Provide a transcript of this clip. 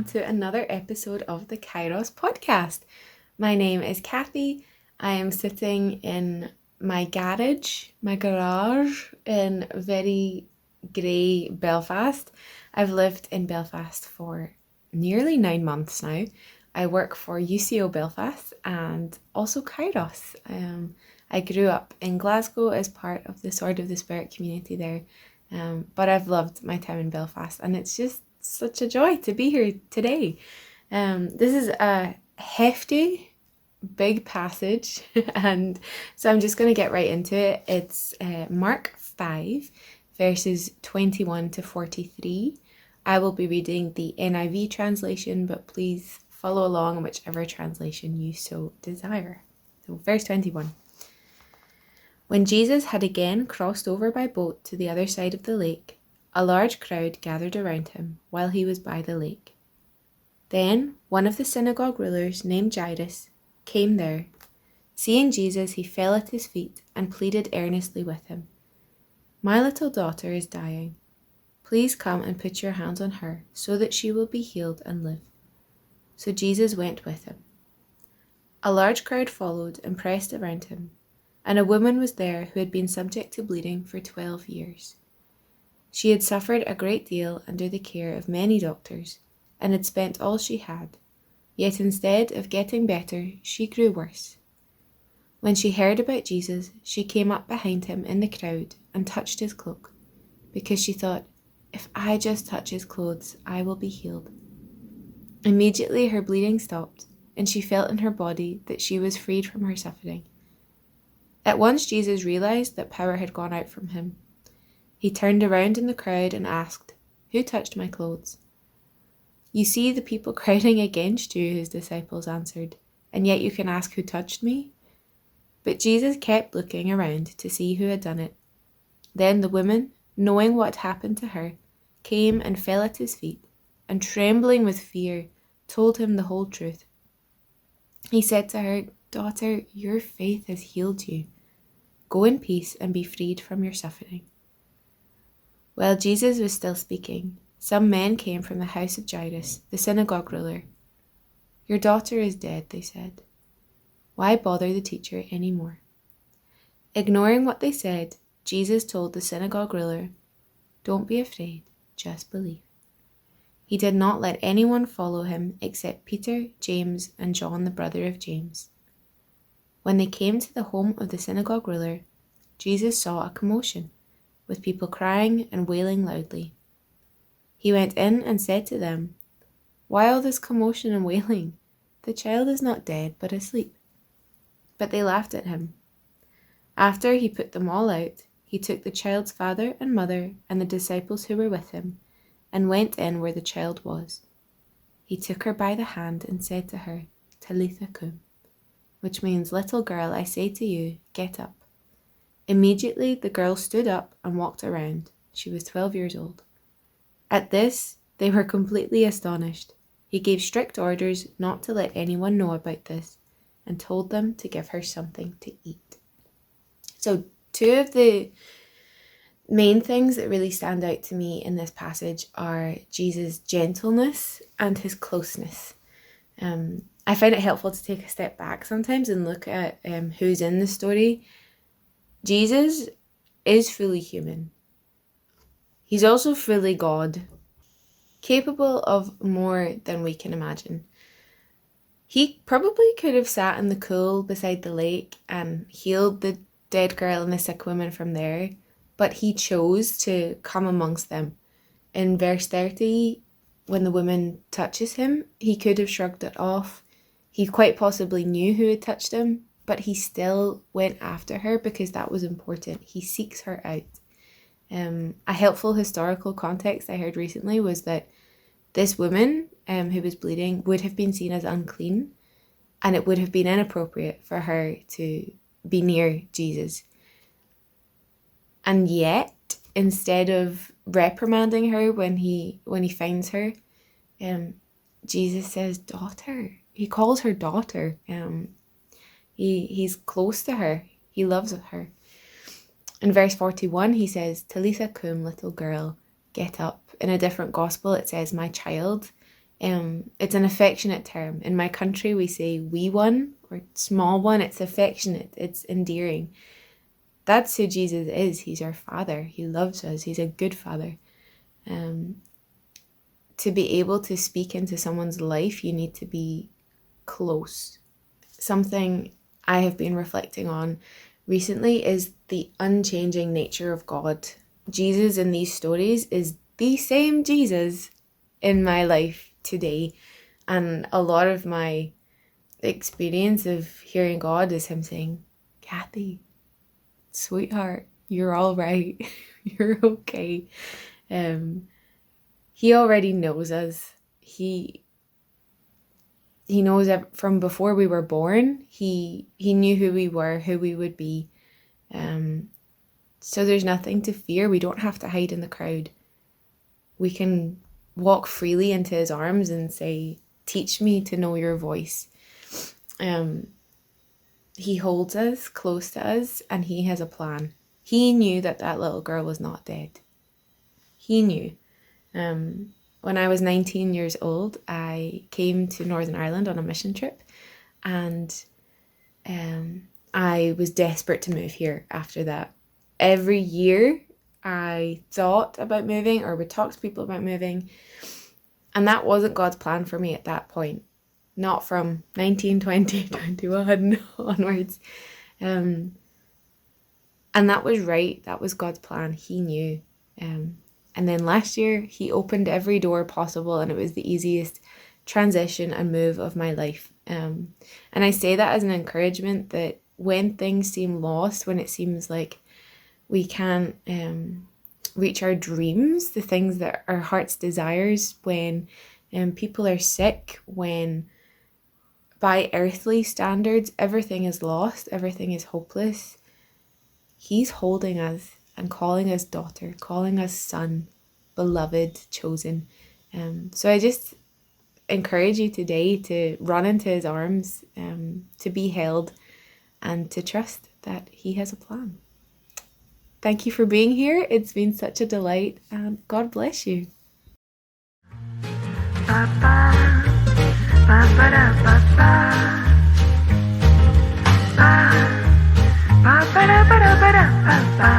welcome to another episode of the Kairos podcast. My name is Cathy. I am sitting in my garage in very grey Belfast. I've lived in Belfast for nearly 9 months now. I work for UCO Belfast and also Kairos. I grew up in Glasgow as part of the Sword of the Spirit community there, but I've loved my time in Belfast, and it's just such a joy to be here today. This is a hefty, big passage, and so I'm just going to get right into it. It's Mark 5, verses 21 to 43. I will be reading the NIV translation, but please follow along in whichever translation you so desire. So, verse 21. When Jesus had again crossed over by boat to the other side of the lake, a large crowd gathered around him while he was by the lake. Then one of the synagogue rulers, named Jairus, came there. Seeing Jesus, he fell at his feet and pleaded earnestly with him. "My little daughter is dying. Please come and put your hands on her so that she will be healed and live." So Jesus went with him. A large crowd followed and pressed around him, and a woman was there who had been subject to bleeding for 12 years. She had suffered a great deal under the care of many doctors, and had spent all she had, yet instead of getting better, she grew worse. When she heard about Jesus, she came up behind him in the crowd and touched his cloak, because she thought, "If I just touch his clothes, I will be healed." Immediately her bleeding stopped, and she felt in her body that she was freed from her suffering. At once Jesus realized that power had gone out from him. He turned around in the crowd and asked, "Who touched my clothes?" "You see the people crowding against you," his disciples answered, "and yet you can ask who touched me?" But Jesus kept looking around to see who had done it. Then the woman, knowing what had happened to her, came and fell at his feet, and trembling with fear, told him the whole truth. He said to her, "Daughter, your faith has healed you. Go in peace and be freed from your suffering." While Jesus was still speaking, some men came from the house of Jairus, the synagogue ruler. "Your daughter is dead," they said. "Why bother the teacher any more?" Ignoring what they said, Jesus told the synagogue ruler, "Don't be afraid, just believe." He did not let anyone follow him except Peter, James, and John, the brother of James. When they came to the home of the synagogue ruler, Jesus saw a commotion, with people crying and wailing loudly. He went in and said to them, "Why all this commotion and wailing? The child is not dead, but asleep." But they laughed at him. After he put them all out, he took the child's father and mother and the disciples who were with him, and went in where the child was. He took her by the hand and said to her, "Talitha cum," which means, "Little girl, I say to you, get up." Immediately the girl stood up and walked around. She was 12 years old. At this, they were completely astonished. He gave strict orders not to let anyone know about this, and told them to give her something to eat. So, two of the main things that really stand out to me in this passage are Jesus' gentleness and his closeness. I find it helpful to take a step back sometimes and look at who's in the story. Jesus is fully human. He's also fully God, capable of more than we can imagine. He probably could have sat in the cool beside the lake and healed the dead girl and the sick woman from there, but he chose to come amongst them. In verse 30, when the woman touches him, he could have shrugged it off. He quite possibly knew who had touched him, but he still went after her because that was important. He seeks her out. A helpful historical context I heard recently was that this woman who was bleeding would have been seen as unclean, and it would have been inappropriate for her to be near Jesus. And yet, instead of reprimanding her when he finds her, Jesus says, "Daughter." He calls her daughter. He's close to her. He loves her. In verse 41, he says, "Talitha cum," little girl, get up. In a different gospel, it says, "My child." It's an affectionate term. In my country, we say wee one or small one. It's affectionate. It's endearing. That's who Jesus is. He's our Father. He loves us. He's a good Father. To be able to speak into someone's life, you need to be close. Something I have been reflecting on recently is the unchanging nature of God. Jesus in these stories is the same Jesus in my life today. And a lot of my experience of hearing God is him saying, Cathy, sweetheart, you're all right. You're okay. He already knows us. He knows that from before we were born. He knew who we were, who we would be. So there's nothing to fear. We don't have to hide in the crowd. We can walk freely into his arms and say, teach me to know your voice. He holds us close to us, and he has a plan. He knew that little girl was not dead. He knew. When I was 19 years old, I came to Northern Ireland on a mission trip, and I was desperate to move here after that. Every year I thought about moving or would talk to people about moving, and that wasn't God's plan for me at that point. Not from 19, 20, 21 onwards. And that was right. That was God's plan. He knew. And then last year, he opened every door possible, and it was the easiest transition and move of my life. And I say that as an encouragement that when things seem lost, when it seems like we can't reach our dreams, the things that our heart's desires, when people are sick, when by earthly standards, everything is lost, everything is hopeless, he's holding us and calling us daughter, calling us son, beloved, chosen. So I just encourage you today to run into his arms, to be held, and to trust that he has a plan. Thank you for being here. It's been such a delight, and God bless you. Ba ba da ba da ba da ba ba.